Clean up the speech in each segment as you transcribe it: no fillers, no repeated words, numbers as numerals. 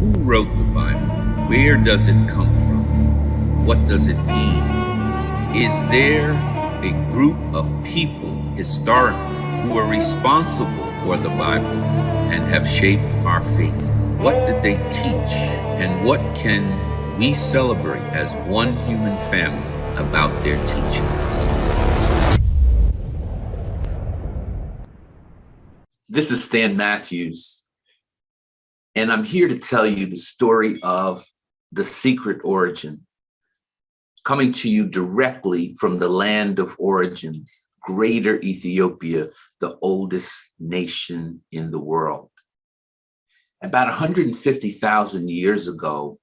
Who wrote the Bible? Where does it come from? What does it mean? Is there a group of people historically who are responsible for the Bible and have shaped our faith? What did they teach? And what can we celebrate as one human family about their teachings? This is Stan Matthews, and I'm here to tell you the story of the secret origin, coming to you directly from the land of origins, Greater Ethiopia, the oldest nation in the world. About 150,000 years ago,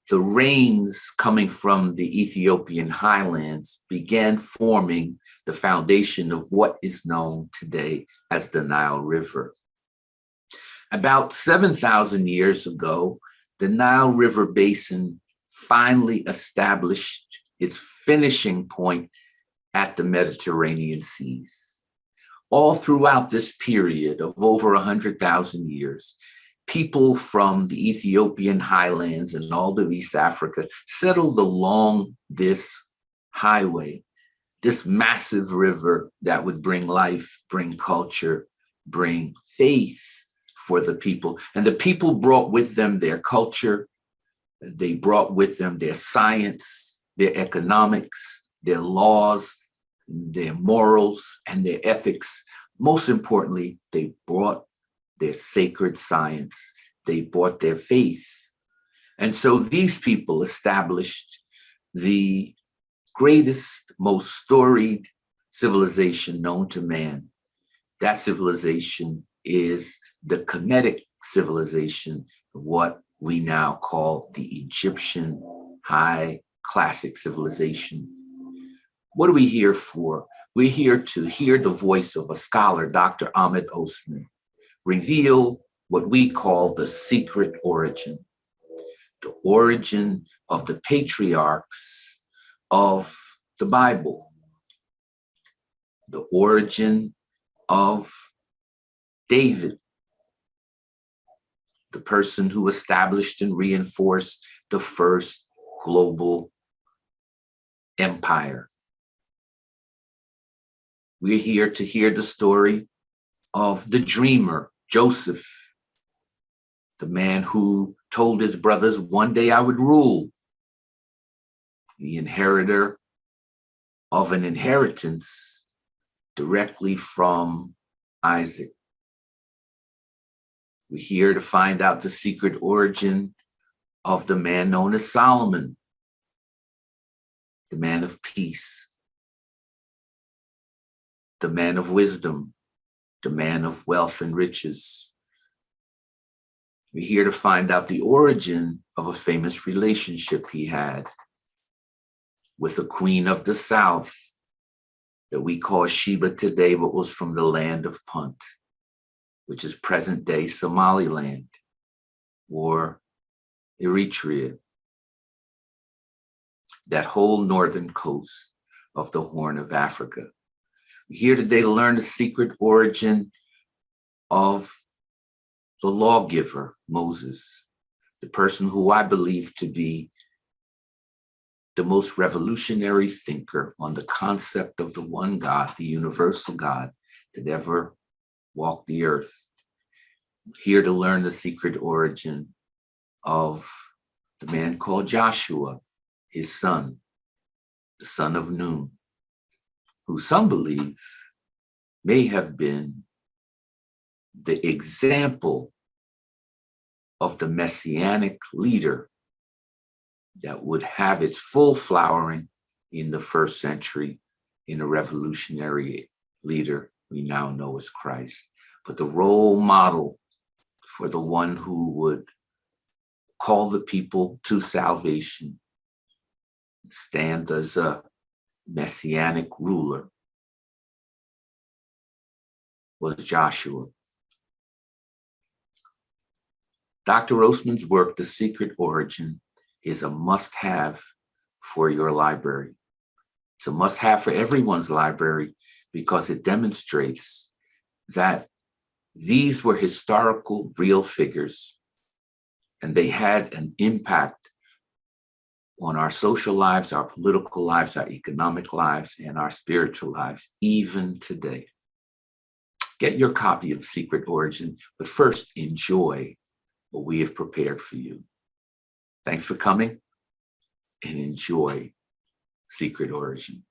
the rains coming from the Ethiopian highlands began forming the foundation of what is known today as the Nile River. About 7,000 years ago, the Nile River basin finally established its finishing point at the Mediterranean seas. All throughout this period of over 100,000 years, people from the Ethiopian highlands and all of East Africa settled along this highway, this massive river that would bring life, bring culture, bring faith for the people. And the people brought with them their culture, they brought with them their science, their economics, their laws, their morals, and their ethics. Most importantly, they brought their sacred science. They brought their faith. And so these people established the greatest, most storied civilization known to man. That civilization is the Kemetic civilization, what we now call the Egyptian high classic civilization. What are we here for? We're here to hear the voice of a scholar, Dr. Ahmed Osman, reveal what we call the secret origin, the origin of the patriarchs of the Bible, the origin of David, the person who established and reinforced the first global empire. We're here to hear the story of the dreamer, Joseph, the man who told his brothers, one day I would rule, the inheritor of an inheritance directly from Isaac. We're here to find out the secret origin of the man known as Solomon, the man of peace, the man of wisdom, the man of wealth and riches. We're here to find out the origin of a famous relationship he had with a queen of the south that we call Sheba today, but was from the land of Punt, which is present day Somaliland or Eritrea, that whole northern coast of the Horn of Africa. We're here today to learn the secret origin of the lawgiver, Moses, the person who I believe to be the most revolutionary thinker on the concept of the one God, the universal God that ever walked the earth. Here to learn the secret origin of the man called Joshua, his son, the son of Nun, who some believe may have been the example of the messianic leader that would have its full flowering in the first century in a revolutionary leader we now know as Christ. But the role model for the one who would call the people to salvation, stand as a messianic ruler, was Joshua. Dr. Osman's work, The Secret Origin, is a must-have for your library. It's a must-have for everyone's library because it demonstrates that these were historical, real figures And they had an impact on our social lives, our political lives, our economic lives, and our spiritual lives, even today. Get your copy of Secret Origin, but first enjoy what we have prepared for you. Thanks for coming, and enjoy Secret Origin.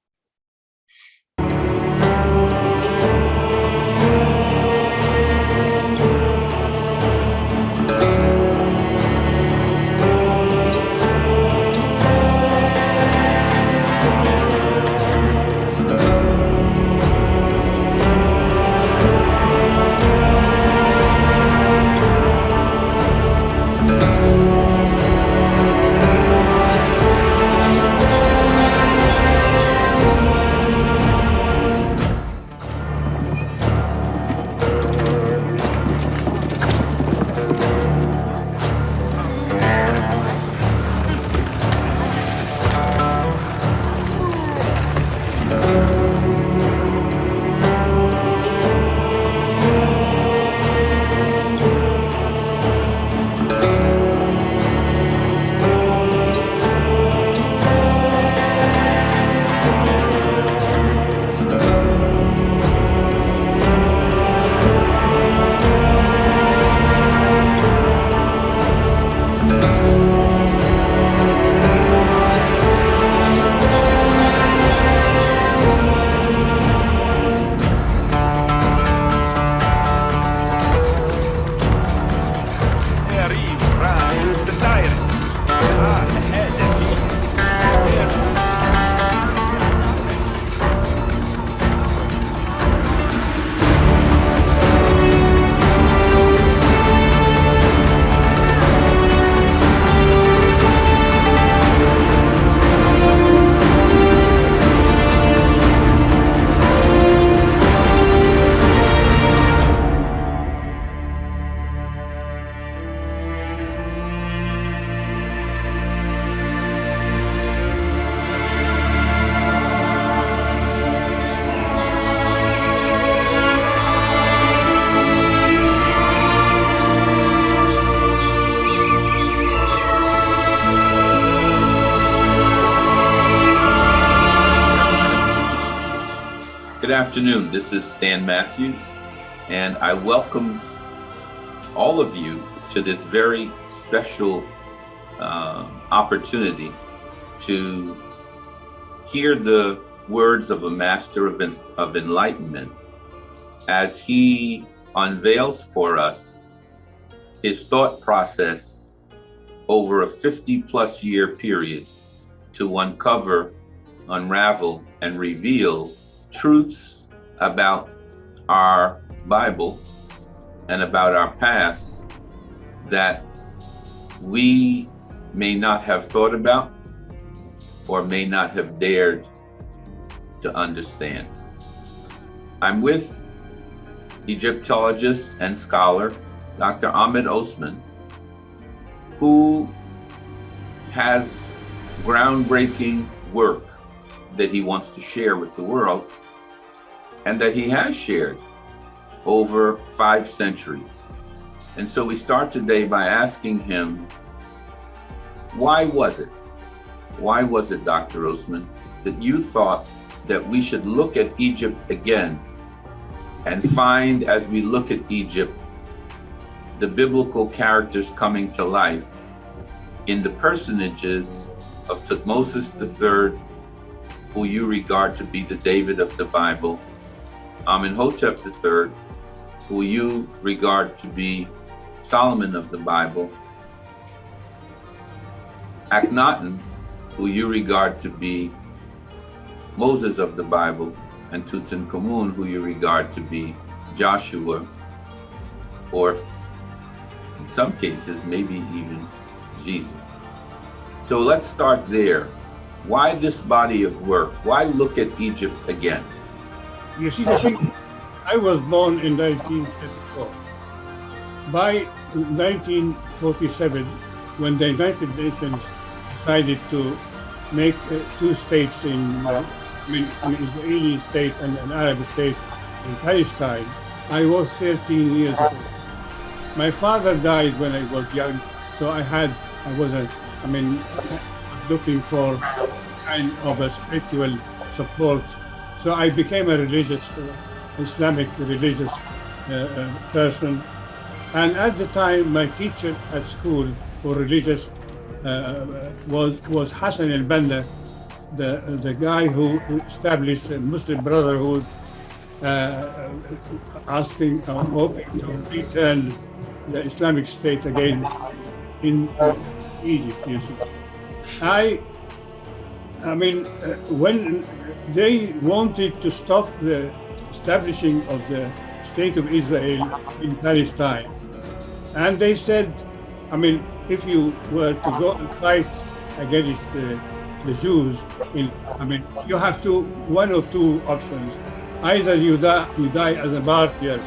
Good afternoon. This is Stan Matthews, and I welcome all of you to this very special opportunity to hear the words of a master of enlightenment as he unveils for us his thought process over a 50-plus year period to uncover, unravel, and reveal truths about our Bible and about our past that we may not have thought about or may not have dared to understand. I'm with Egyptologist and scholar Dr. Ahmed Osman, who has groundbreaking work that he wants to share with the world, and that he has shared over 5 centuries. And so we start today by asking him, why was it, Dr. Osman, that you thought that we should look at Egypt again and find, as we look at Egypt, the biblical characters coming to life in the personages of Thutmose III, who you regard to be the David of the Bible, Amenhotep III, who you regard to be Solomon of the Bible, Akhenaten, who you regard to be Moses of the Bible, and Tutankhamun, who you regard to be Joshua, or in some cases, maybe even Jesus. So let's start there. Why this body of work? Why look at Egypt again? You see, the thing, I was born in 1934. By 1947, when the United Nations decided to make 2 states an Israeli state and an Arab state in Palestine, I was 13 years old. My father died when I was young, So I was looking for kind of a spiritual support. So I became a religious, Islamic religious person. And at the time, my teacher at school for religious was Hassan al-Banna, the guy who established a Muslim Brotherhood, hoping to return the Islamic State again in Egypt. You see, when they wanted to stop the establishing of the State of Israel in Palestine, and they said, if you were to go and fight against the Jews, you have one of two options. Either you die as a martyr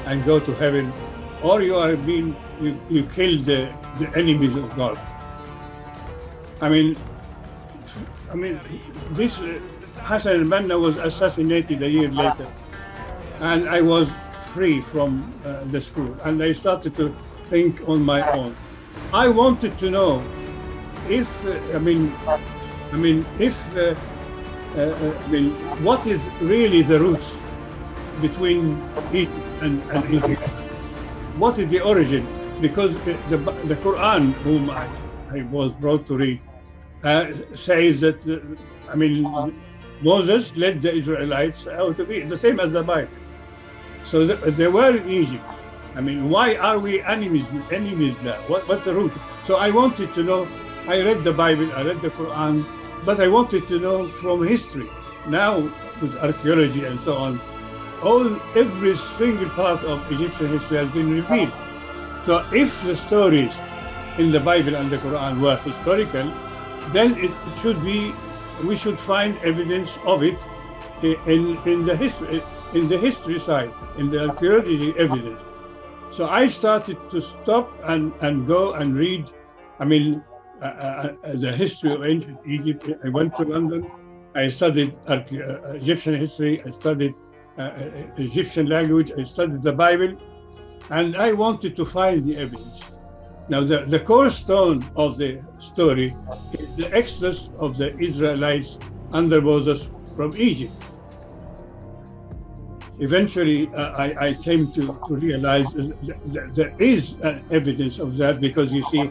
and go to heaven, or you kill the enemies of God. This Hassan al-Banna was assassinated a year later, and I was free from the school, and I started to think on my own. I wanted to know if what is really the roots between Egypt and Israel? What is the origin? Because the Quran, whom I was brought to read, says that Moses led the Israelites out of Egypt, the same as the Bible. So they were in Egypt. Why are we enemies now? What's the root? So I wanted to know. I read the Bible, I read the Quran, but I wanted to know from history. Now, with archaeology and so on, every single part of Egyptian history has been revealed. So if the stories in the Bible and the Quran were historical, then it should be, we should find evidence of it in the history side, in the archaeology evidence. So I started to stop and go and read, the history of ancient Egypt. I went to London. I studied Egyptian history. I studied Egyptian language. I studied the Bible, and I wanted to find the evidence. Now, the cornerstone of the story is the exodus of the Israelites under Moses from Egypt. Eventually, I came to realize that there is evidence of that, because you see,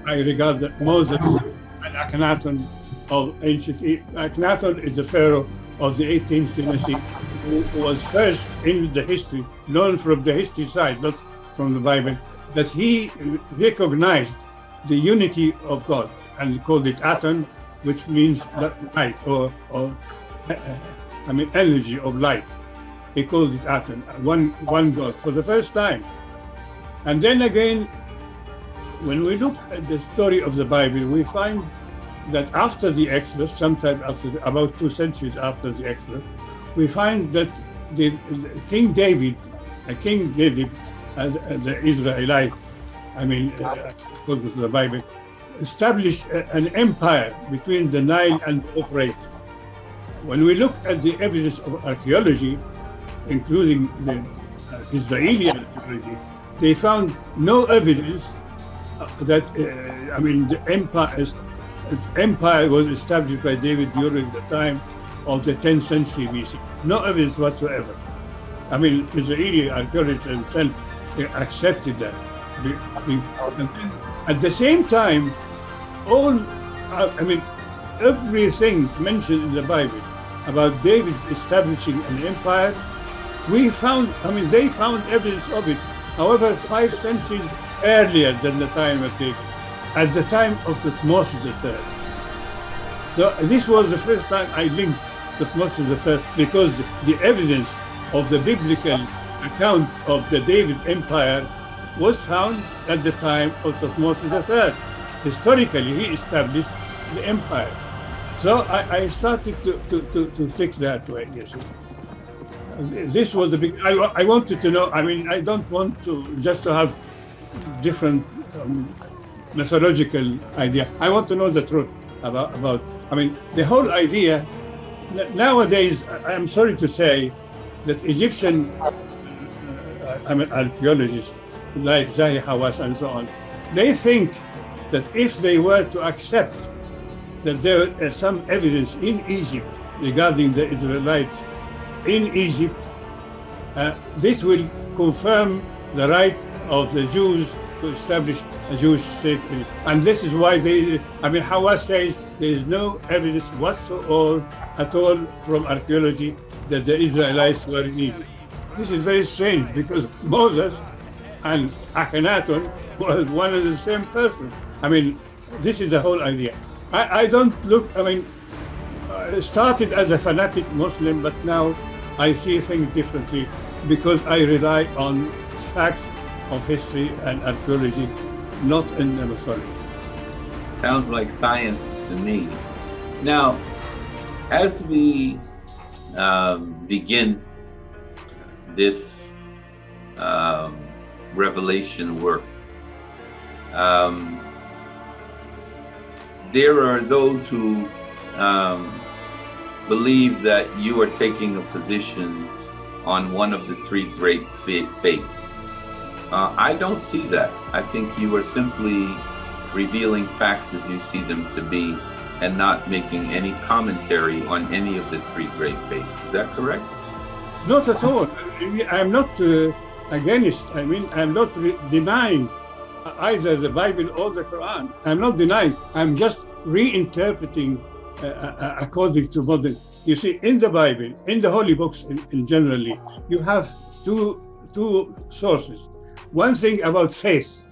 I regard that Moses and Akhenaten of ancient Egypt. Akhenaten is the pharaoh of the 18th dynasty, who was first in the history, known from the history side, not from the Bible, that he recognized the unity of God and called it Aton, which means light or energy of light. He called it Aton, one God for the first time. And then again, when we look at the story of the Bible, we find that after the Exodus, sometime after, about 2 centuries after the Exodus, we find that the King David, the Israelite, according to the Bible, established an empire between the Nile and the Euphrates. When we look at the evidence of archaeology, including the Israeli archaeology, they found no evidence that the empire was established by David during the time of the 10th century BC. No evidence whatsoever. Israeli archaeologists themselves accepted that. And then, at the same time, everything mentioned in the Bible about David establishing an empire, they found evidence of it. However, 5 centuries earlier than the time of David, at the time of Thutmose III. So this was the first time I linked Thutmose III, because the evidence of the biblical account of the David Empire was found at the time of Thutmose III. Historically, he established the empire. So I started to think that way. Yes. This was the big. I wanted to know. I don't want to just to have different methodological idea. I want to know the truth about. The whole idea. Nowadays, I'm sorry to say that Egyptian archaeologists like Zahi Hawass and so on, They think that if they were to accept that there is some evidence in Egypt regarding the Israelites in Egypt, this will confirm the right of the Jews to establish a Jewish state. And this is why Hawass says there is no evidence whatsoever at all from archaeology that the Israelites were in Egypt. This is very strange because Moses and Akhenaten was one and the same person. This is the whole idea. I don't look, started as a fanatic Muslim, but now I see things differently because I rely on facts of history and archaeology, not in the mythology. Sounds like science to me. Now, as we begin this revelation work, there are those who believe that you are taking a position on one of the three great faiths. I don't see that. I think you are simply revealing facts as you see them to be and not making any commentary on any of the three great faiths. Is that correct? Not at all. I'm not against, I'm not denying either the Bible or the Quran. I'm not denying. I'm just reinterpreting according to modern. You see, in the Bible, in the holy books in generally, you have two sources. One thing about faith,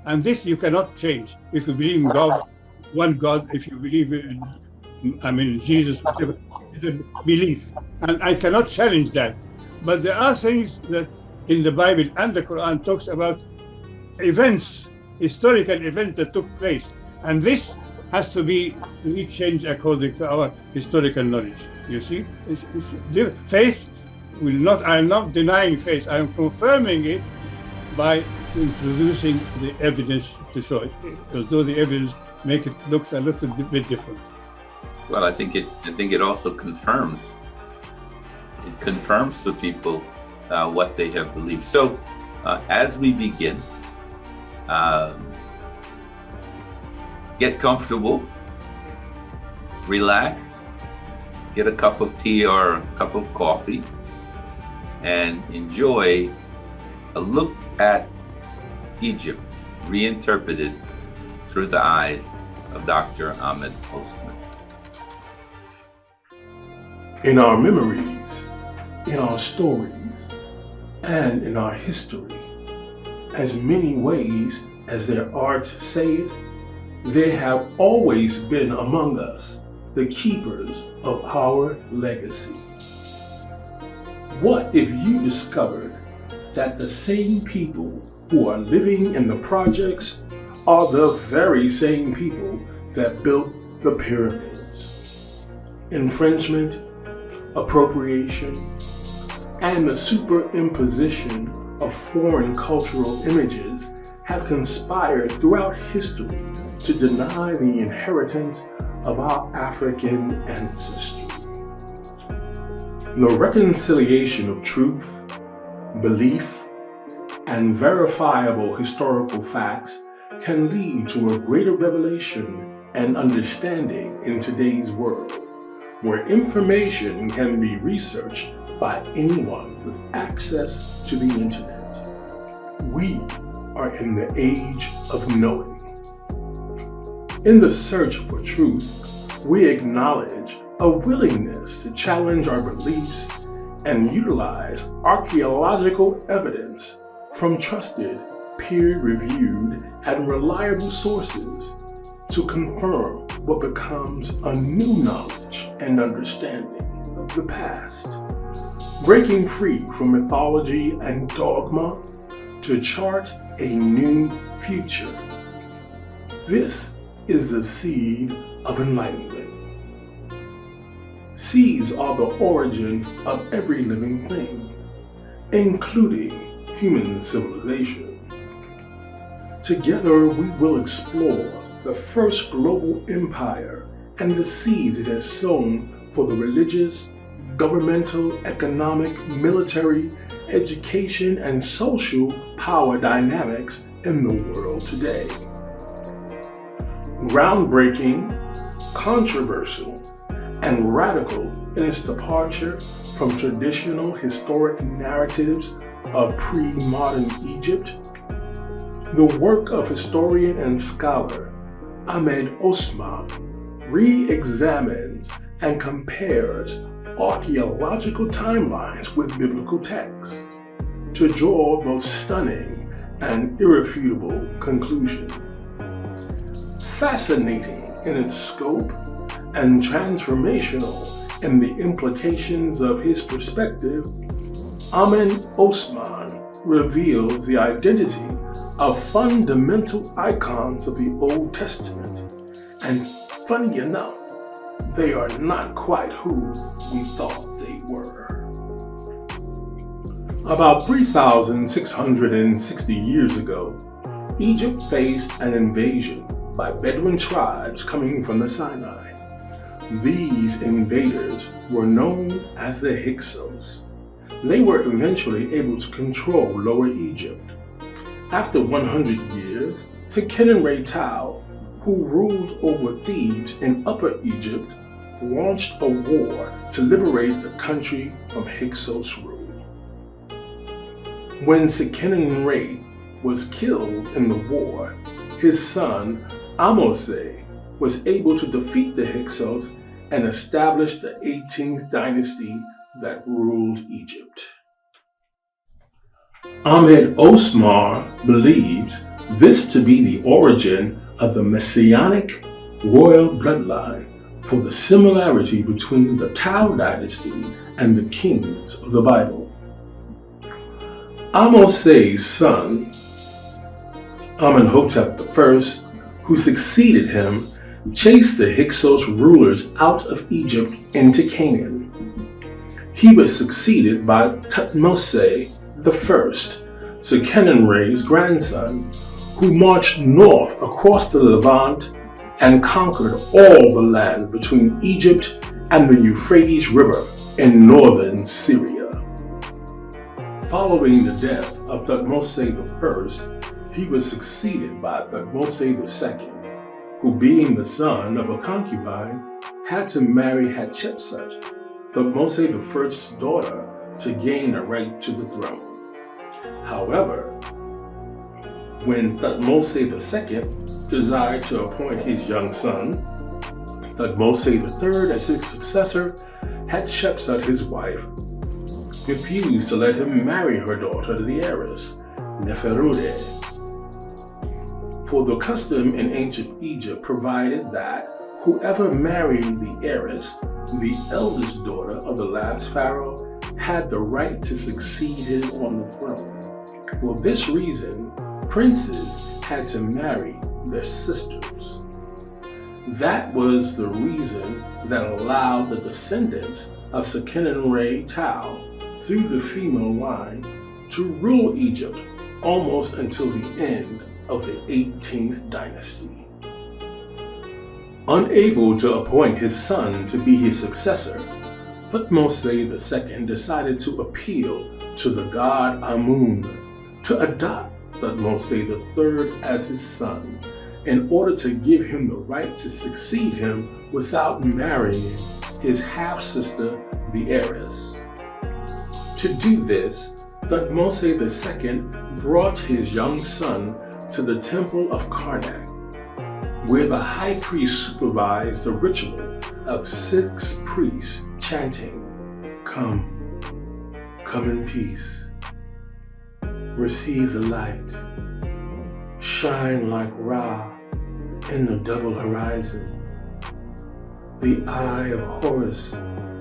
and this you cannot change. If you believe in God, one God, if you believe in Jesus, whatever, it's a belief. And I cannot challenge that. But there are things that in the Bible and the Quran talks about events, historical events that took place. And this has to be changed according to our historical knowledge. You see, faith will not, I'm not denying faith, I'm confirming it by introducing the evidence to show it, although the evidence make it look a little bit different. Well, I think it also confirms. It confirms to people what they have believed. So, as we begin, get comfortable, relax, get a cup of tea or a cup of coffee, and enjoy a look at Egypt reinterpreted through the eyes of Dr. Ahmed Osman. In our memories, in our stories, and in our history, as many ways as there are to say it, there have always been among us the keepers of our legacy. What if you discovered that the same people who are living in the projects are the very same people that built the pyramids? Infringement, appropriation, and the superimposition of foreign cultural images have conspired throughout history to deny the inheritance of our African ancestry. The reconciliation of truth, belief, and verifiable historical facts can lead to a greater revelation and understanding in today's world, where information can be researched by anyone with access to the internet. We are in the age of knowing. In the search for truth, we acknowledge a willingness to challenge our beliefs and utilize archaeological evidence from trusted, peer-reviewed, and reliable sources to confirm what becomes a new knowledge and understanding of the past. Breaking free from mythology and dogma to chart a new future. This is the seed of enlightenment. Seeds are the origin of every living thing, including human civilization. Together we will explore the first global empire and the seeds it has sown for the religious, governmental, economic, military, education, and social power dynamics in the world today. Groundbreaking, controversial, and radical in its departure from traditional historic narratives of pre-modern Egypt, the work of historian and scholar Ahmed Osman re-examines and compares archaeological timelines with biblical texts to draw those stunning and irrefutable conclusions. Fascinating in its scope and transformational in the implications of his perspective, Ahmed Osman reveals the identity of fundamental icons of the Old Testament, and funny enough, they are not quite who we thought they were. About 3,660 years ago, Egypt faced an invasion by Bedouin tribes coming from the Sinai. These invaders were known as the Hyksos. They were eventually able to control Lower Egypt. After 100 years, Seqenenre Tao, who ruled over Thebes in Upper Egypt, launched a war to liberate the country from Hyksos rule. When Seqenenre was killed in the war, his son Ahmose was able to defeat the Hyksos and establish the 18th dynasty that ruled Egypt. Ahmed Osman believes this to be the origin of the Messianic royal bloodline for the similarity between the Tao dynasty and the kings of the Bible. Ahmose's son, Amenhotep I, who succeeded him, chased the Hyksos rulers out of Egypt into Canaan. He was succeeded by Thutmose I, Seqenenre's grandson, who marched north across the Levant and conquered all the land between Egypt and the Euphrates River in northern Syria. Following the death of Thutmose I, he was succeeded by Thutmose II, who, being the son of a concubine, had to marry Hatshepsut, Thutmose I's daughter, to gain a right to the throne. However, when Thutmose II desired to appoint his young son, Thutmose III, as his successor, Hatshepsut, his wife, refused to let him marry her daughter, the heiress, Neferude. For the custom in ancient Egypt provided that whoever married the heiress, the eldest daughter of the last pharaoh, had the right to succeed him on the throne. For this reason, princes had to marry their sisters. That was the reason that allowed the descendants of Seqenenre Tao through the female line to rule Egypt almost until the end of the 18th dynasty. Unable to appoint his son to be his successor, Thutmose II decided to appeal to the god Amun to adopt Thutmose III as his son in order to give him the right to succeed him without marrying his half-sister, the heiress. To do this, Thutmose II brought his young son to the temple of Karnak, where the high priest supervised the ritual of 6 priests chanting, "Come, come in peace. Receive the light. Shine like Ra in the double horizon. The eye of Horus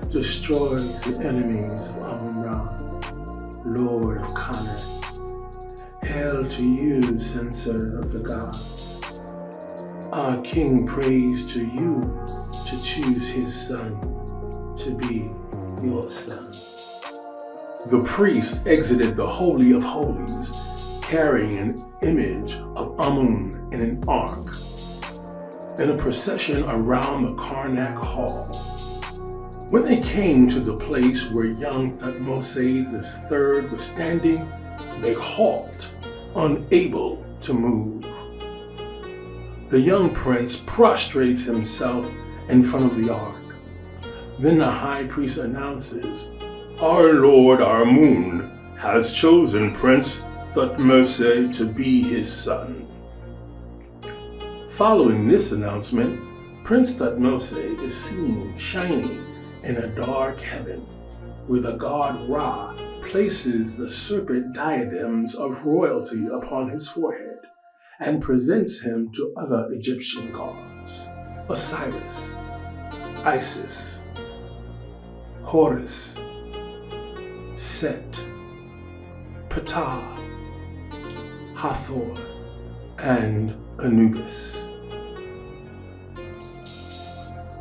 destroys the enemies of Amun-Ra, Lord of Karnak. Hail to you, censor of the gods. Our king prays to you to choose his son to be your son." The priest exited the Holy of Holies, carrying an image of Amun in an ark, in a procession around the Karnak Hall. When they came to the place where young Thutmose III was standing, they halt, unable to move. The young prince prostrates himself in front of the ark. Then the high priest announces, "Our Lord Amun has chosen Prince Thutmose to be his son." Following this announcement, Prince Thutmose is seen shining in a dark heaven, where the god Ra places the serpent diadems of royalty upon his forehead and presents him to other Egyptian gods: Osiris, Isis, Horus, Set, Ptah, Hathor, and Anubis.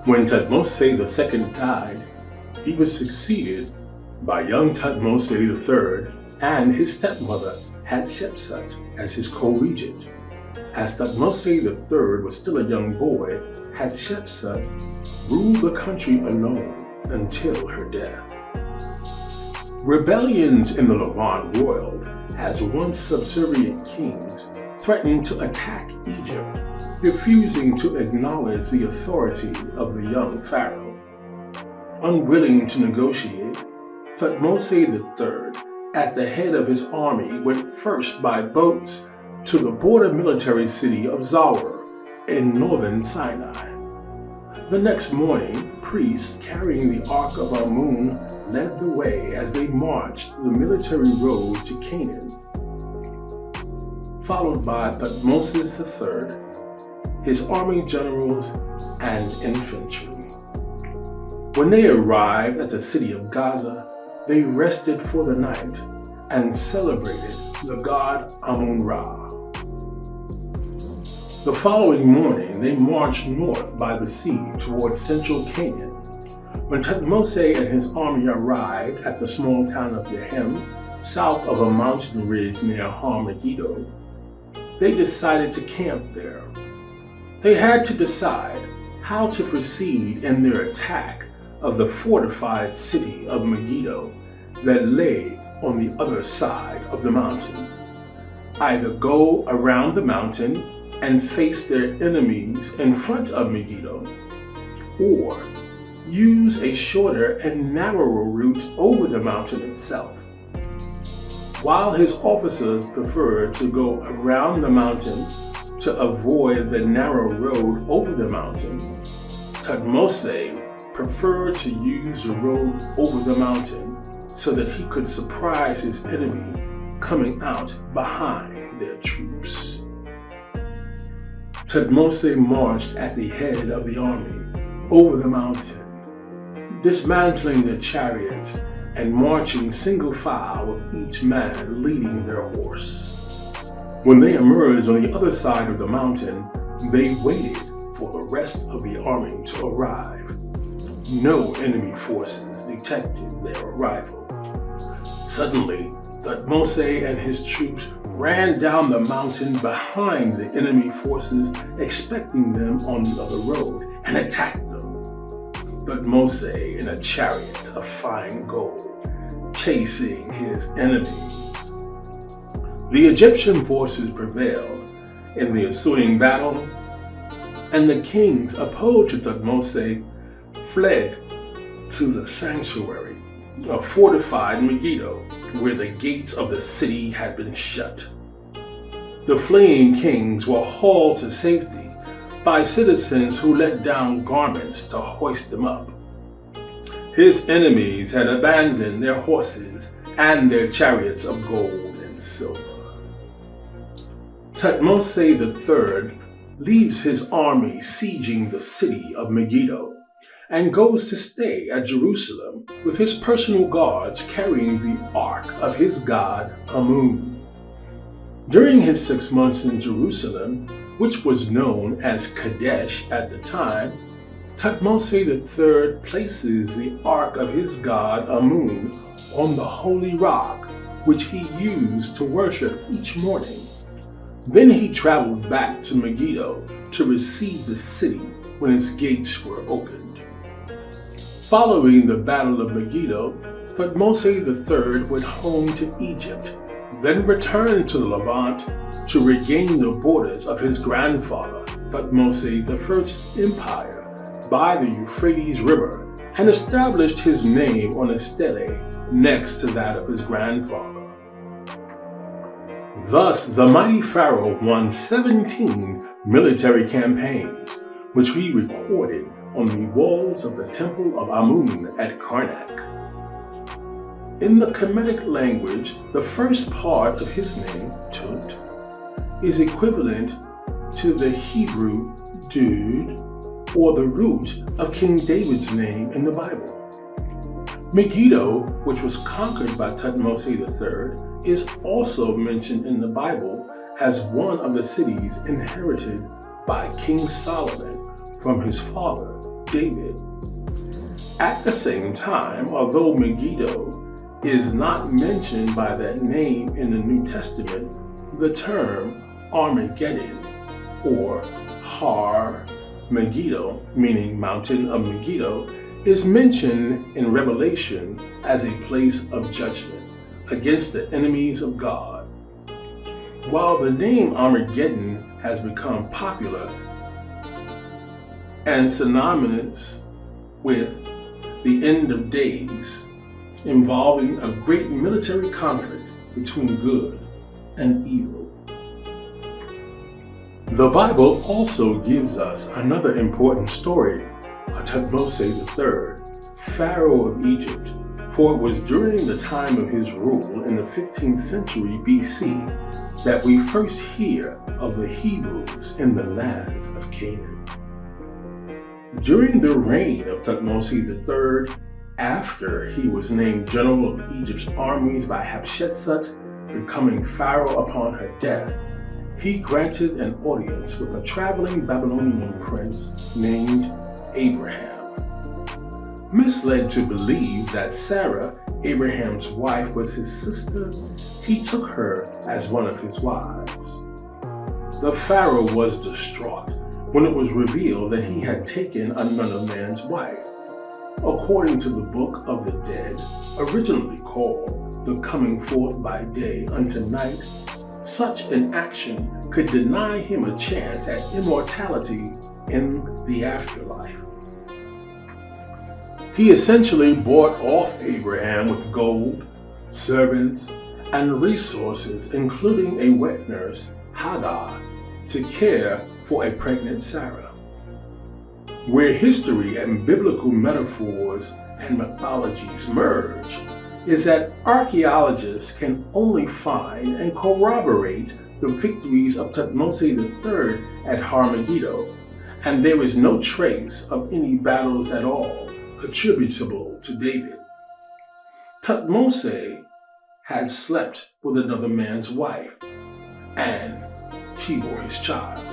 When Thutmose II died, he was succeeded by young Thutmose III and his stepmother Hatshepsut as his co-regent. As Thutmose III was still a young boy, Hatshepsut ruled the country alone until her death. Rebellions in the Levant roiled as once subservient kings threatened to attack Egypt, refusing to acknowledge the authority of the young pharaoh. Unwilling to negotiate, Thutmose III, at the head of his army, went first by boats to the border military city of Zawar in northern Sinai. The next morning, priests carrying the Ark of Amun led the way as they marched the military road to Canaan, followed by Thutmose III, his army generals, and infantry. When they arrived at the city of Gaza, they rested for the night and celebrated the god Amun-Ra. The following morning, they marched north by the sea towards central Canaan. When Thutmose and his army arrived at the small town of Yehem, south of a mountain ridge near Har Megiddo, they decided to camp there. They had to decide how to proceed in their attack of the fortified city of Megiddo that lay on the other side of the mountain. Either go around the mountain and face their enemies in front of Megiddo, or use a shorter and narrower route over the mountain itself. While his officers preferred to go around the mountain to avoid the narrow road over the mountain, Thutmose preferred to use the road over the mountain so that he could surprise his enemy coming out behind their troops. Thutmose marched at the head of the army over the mountain, dismantling their chariots and marching single file with each man leading their horse. When they emerged on the other side of the mountain, they waited for the rest of the army to arrive. No enemy forces detected their arrival. Suddenly, Thutmose and his troops ran down the mountain behind the enemy forces, expecting them on the other road, and attacked them. Thutmose in a chariot of fine gold, chasing his enemies. The Egyptian forces prevailed in the ensuing battle, and the kings opposed to Thutmose fled to the sanctuary of fortified Megiddo, where the gates of the city had been shut. The fleeing kings were hauled to safety by citizens who let down garments to hoist them up. His enemies had abandoned their horses and their chariots of gold and silver. Thutmose III leaves his army sieging the city of Megiddo and goes to stay at Jerusalem with his personal guards carrying the ark of his god Amun. During his 6 months in Jerusalem, which was known as Kadesh at the time, Thutmose III places the ark of his god Amun on the holy rock, which he used to worship each morning. Then he traveled back to Megiddo to receive the city when its gates were opened. Following the Battle of Megiddo, Thutmose III went home to Egypt, then returned to the Levant to regain the borders of his grandfather, Thutmose I's empire by the Euphrates River and established his name on a stele next to that of his grandfather. Thus, the mighty pharaoh won 17 military campaigns, which he recorded on the walls of the Temple of Amun at Karnak. In the Kemetic language, the first part of his name, Tut, is equivalent to the Hebrew Dud, or the root of King David's name in the Bible. Megiddo, which was conquered by Thutmose III, is also mentioned in the Bible as one of the cities inherited by King Solomon from his father, David. At the same time, although Megiddo is not mentioned by that name in the New Testament, the term Armageddon, or Har Megiddo, meaning mountain of Megiddo, is mentioned in Revelation as a place of judgment against the enemies of God. While the name Armageddon has become popular and synonymous with the end of days, involving a great military conflict between good and evil. The Bible also gives us another important story of Thutmose III, Pharaoh of Egypt, for it was during the time of his rule in the 15th century BC that we first hear of the Hebrews in the land of Canaan. During the reign of Thutmose III, after he was named general of Egypt's armies by Hatshepsut, becoming pharaoh upon her death, he granted an audience with a traveling Babylonian prince named Abraham. Misled to believe that Sarah, Abraham's wife, was his sister, he took her as one of his wives. The pharaoh was distraught when it was revealed that he had taken another man's wife. According to the Book of the Dead, originally called the Coming Forth by Day unto Night, such an action could deny him a chance at immortality in the afterlife. He essentially bought off Abraham with gold, servants, and resources, including a wet nurse, Hagar, to care for a pregnant Sarah. Where history and biblical metaphors and mythologies merge is that archaeologists can only find and corroborate the victories of Thutmose III at Har Megiddo, and there is no trace of any battles at all attributable to David. Thutmose had slept with another man's wife, and she bore his child.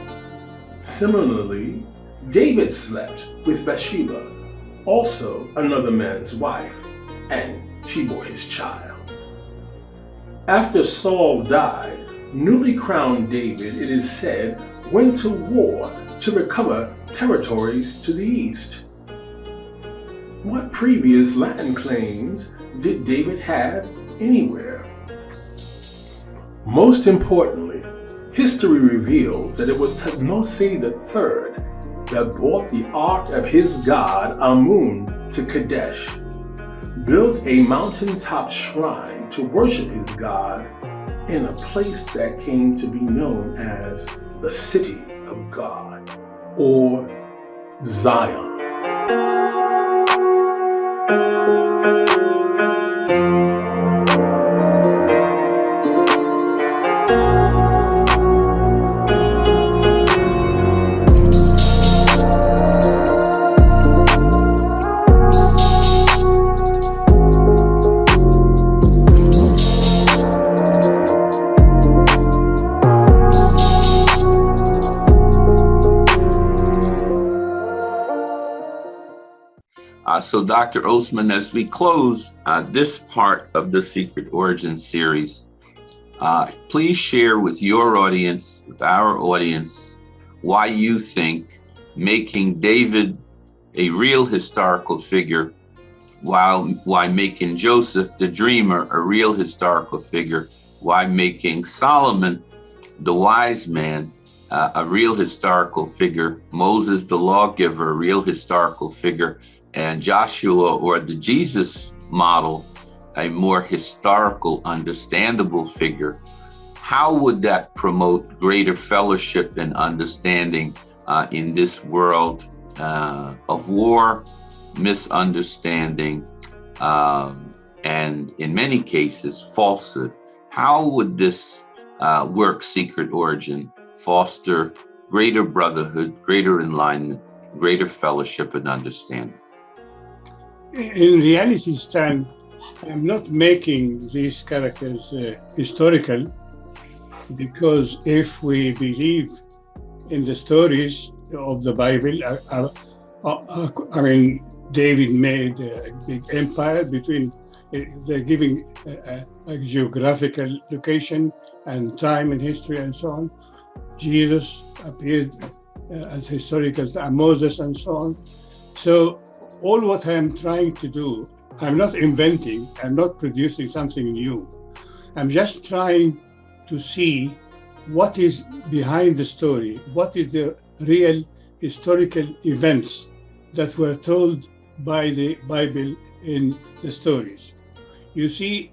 Similarly, David slept with Bathsheba, also another man's wife, and she bore his child. After Saul died, newly crowned David, it is said, went to war to recover territories to the east. What previous land claims did David have anywhere? Most importantly, history reveals that it was Thutmose III that brought the ark of his god Amun to Kadesh, built a mountaintop shrine to worship his god in a place that came to be known as the City of God, or Zion. So Dr. Osman, as we close this part of the Secret Origin series, please share with your audience, with our audience, why you think making David a real historical figure, why making Joseph the dreamer a real historical figure, why making Solomon the wise man, a real historical figure, Moses, the lawgiver, a real historical figure, and Joshua, or the Jesus model, a more historical, understandable figure. How would that promote greater fellowship and understanding in this world of war, misunderstanding, and in many cases, falsehood? How would this work, Secret Origin, foster greater brotherhood, greater alignment, greater fellowship and understanding? In reality, Stan, I'm not making these characters historical, because if we believe in the stories of the Bible, I mean, David made a big empire between, they're giving a geographical location and time in history and so on. Jesus appeared as historical, Moses and so on. So all what I'm trying to do, I'm not inventing, I'm not producing something new. I'm just trying to see what is behind the story, what is the real historical events that were told by the Bible in the stories. You see,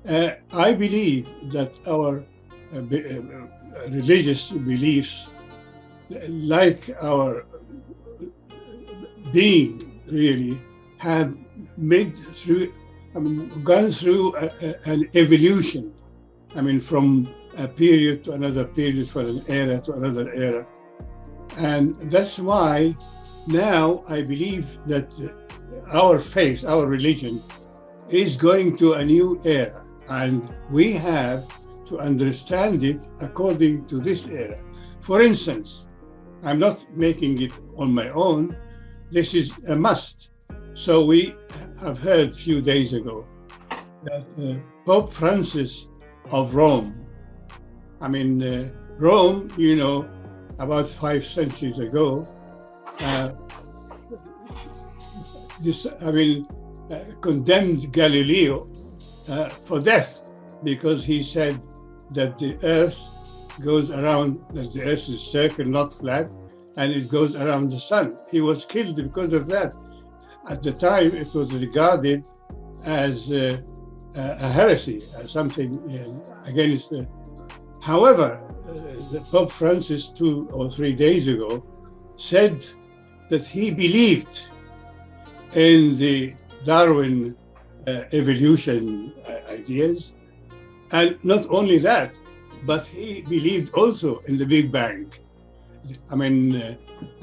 I believe that our religious beliefs, like our being really, have gone through an evolution. I mean, from a period to another period, from an era to another era. And that's why now I believe that our faith, our religion, is going to a new era. And we have to understand it according to this era. For instance, I'm not making it on my own. This is a must. So we have heard a few days ago that Pope Francis of Rome, I mean, Rome, you know, about 5 centuries ago, condemned Galileo for death because he said that the earth goes around, that the earth is circle, not flat, and it goes around the sun. He was killed because of that. At the time, it was regarded as a heresy, as something against. However, the Pope Francis 2 or 3 days ago said that he believed in the Darwin evolution ideas, and not only that, but he believed also in the Big Bang. I mean,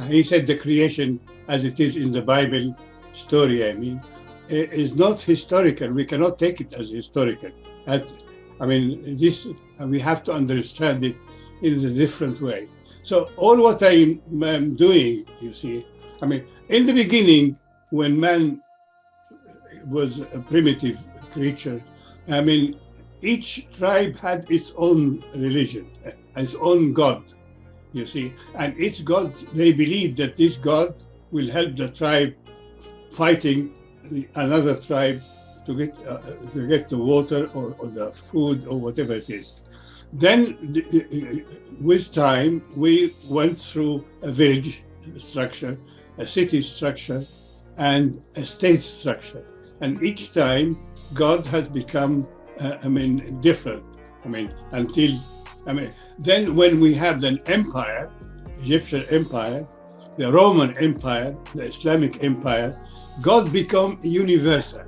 he said the creation as it is in the Bible story, I mean, is not historical. We cannot take it as historical. This, we have to understand it in a different way. So all what I am doing, you see, I mean, in the beginning, when man was a primitive creature, I mean, each tribe had its own religion, its own God, you see, and each God, they believed that this God will help the tribe fighting another tribe to get the water or the food or whatever it is. Then, with time, we went through a village structure, a city structure, and a state structure. And each time, God has become, different. Then when we have an empire, Egyptian empire, the Roman Empire, the Islamic Empire, God became universal.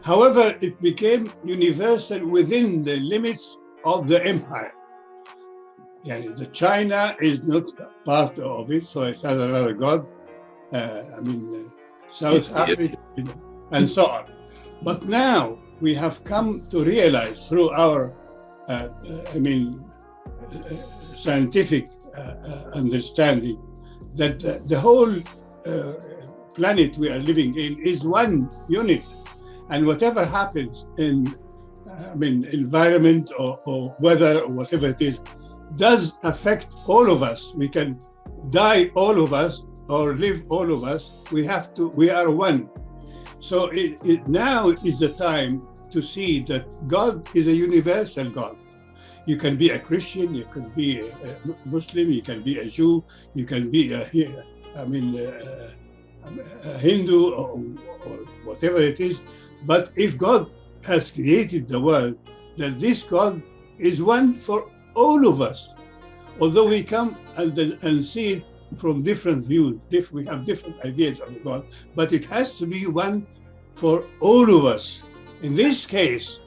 However, it became universal within the limits of the empire. The China is not part of it, so it has another God. South Africa, and so on. But now we have come to realize through our, scientific understanding that the whole planet we are living in is one unit, and whatever happens in environment or weather or whatever it is does affect all of us. We can die, all of us, or live, all of us. We are one. So now is the time to see that God is a universal God. You can be a Christian, you can be a Muslim, you can be a Jew, you can be a Hindu or whatever it is. But if God has created the world, then this God is one for all of us. Although we come and see it from different views, we have different ideas of God, but it has to be one for all of us. In this case,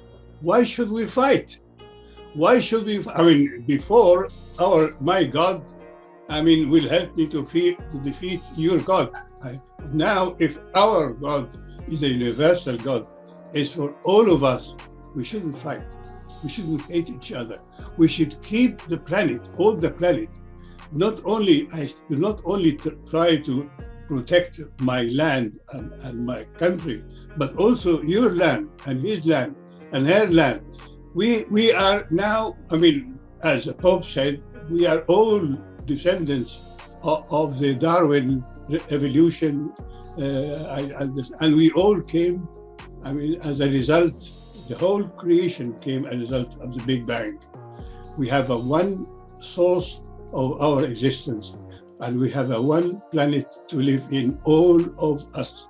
why should we fight? Why should we? Before my God, will help me to defeat your God. Now, if our God is a universal God, is for all of us, we shouldn't fight. We shouldn't hate each other. We should keep the planet, all the planet. Not only try to protect my land and my country, but also your land and his land and her land. We are now, as the Pope said, we are all descendants of the Darwin evolution, and we all came, as a result, the whole creation came as a result of the Big Bang. We have a one source of our existence, and we have a one planet to live in, all of us.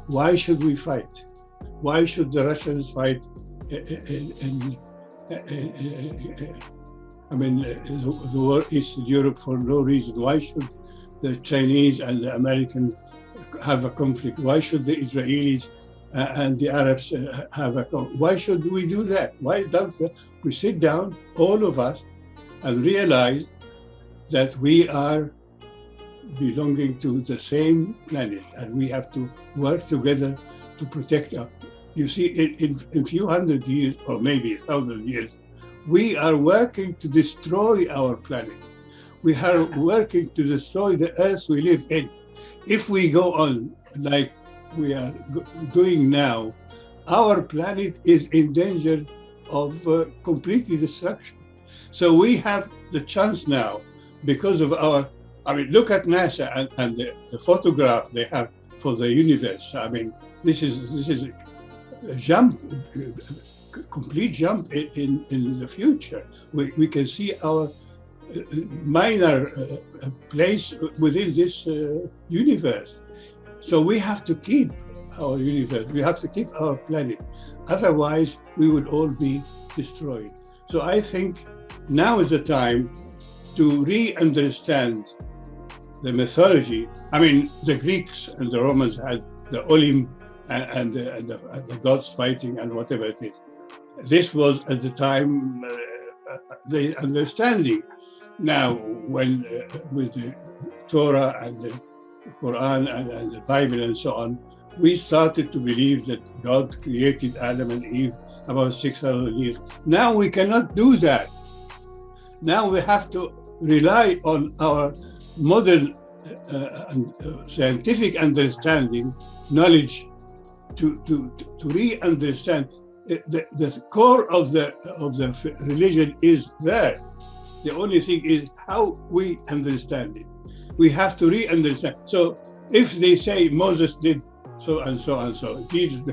Why should we fight? Why should the Russians fight the war Eastern Europe for no reason? Why should the Chinese and the Americans have a conflict? Why should the Israelis and the Arabs have a conflict? Why should we do that? Why don't we sit down, all of us, and realize that we are belonging to the same planet, and we have to work together to protect us. You see, in a few hundred years, or maybe 1,000 years, we are working to destroy our planet. We are working to destroy the earth we live in. If we go on like we are doing now, our planet is in danger of complete destruction. So we have the chance now, because of our, look at NASA and the photograph they have for the universe. This is a jump, a complete jump in the future. We can see our minor place within this universe. So we have to keep our universe, we have to keep our planet. Otherwise, we will all be destroyed. So I think now is the time to re-understand the mythology. The Greeks and the Romans had the Olymp and the gods fighting and whatever it is. This was at the time the understanding. Now, when with the Torah and the Quran and the Bible and so on, we started to believe that God created Adam and Eve about 600 years. Now we cannot do that. Now we have to rely on our modern scientific understanding, knowledge, to re-understand. The core of the religion is there. The only thing is how we understand it. We have to re-understand. So if they say Moses did so and so and so, Jesus,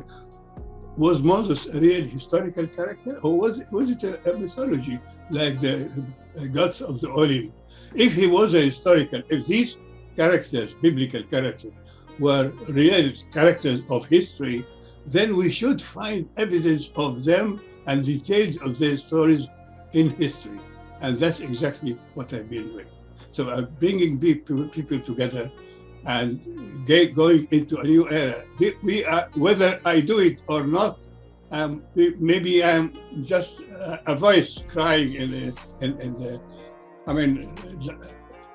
was Moses a real historical character, or was it a mythology like the gods of the Olymp? If he was a historical, if these characters, biblical characters, were real characters of history, then we should find evidence of them and details of their stories in history. And that's exactly what I've been doing. So I'm bringing people together and going into a new era. We are, whether I do it or not, maybe I'm just a voice crying in the.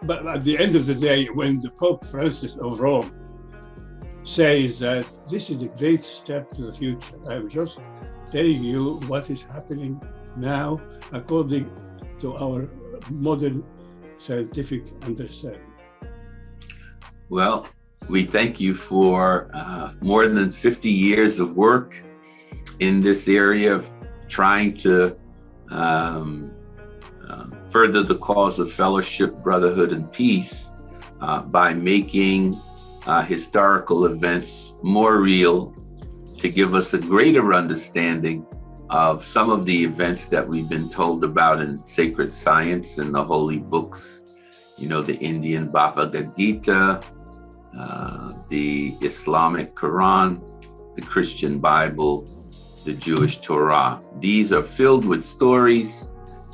But at the end of the day, when the Pope Francis of Rome says that this is a great step to the future, I'm just telling you what is happening now according to our modern scientific understanding. Well, we thank you for more than 50 years of work in this area of trying to further the cause of fellowship, brotherhood, and peace by making historical events more real, to give us a greater understanding of some of the events that we've been told about in sacred science and the holy books, you know, the Indian Bhagavad Gita, the Islamic Quran, the Christian Bible, the Jewish Torah. These are filled with stories,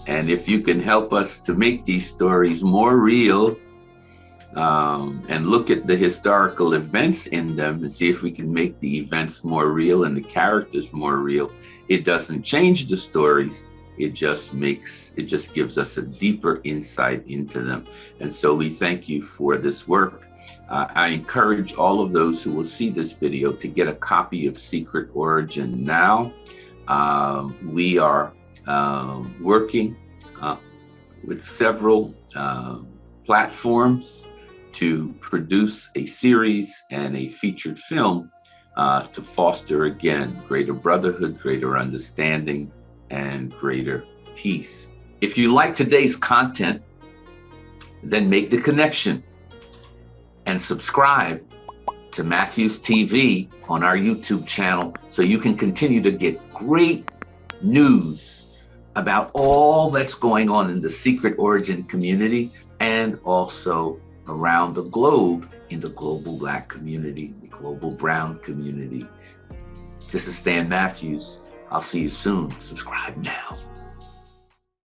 and if you can help us to make these stories more real, and look at the historical events in them and see if we can make the events more real and the characters more real. It doesn't change the stories. It just gives us a deeper insight into them. And so we thank you for this work. I encourage all of those who will see this video to get a copy of Secret Origin now. We are working with several platforms to produce a series and a featured film to foster, again, greater brotherhood, greater understanding, and greater peace. If you like today's content, then make the connection and subscribe to Matthews TV on our YouTube channel so you can continue to get great news about all that's going on in the Secret Origin community and also around the globe in the global Black community, the global brown community. This is Stan Matthews. I'll see you soon. Subscribe now.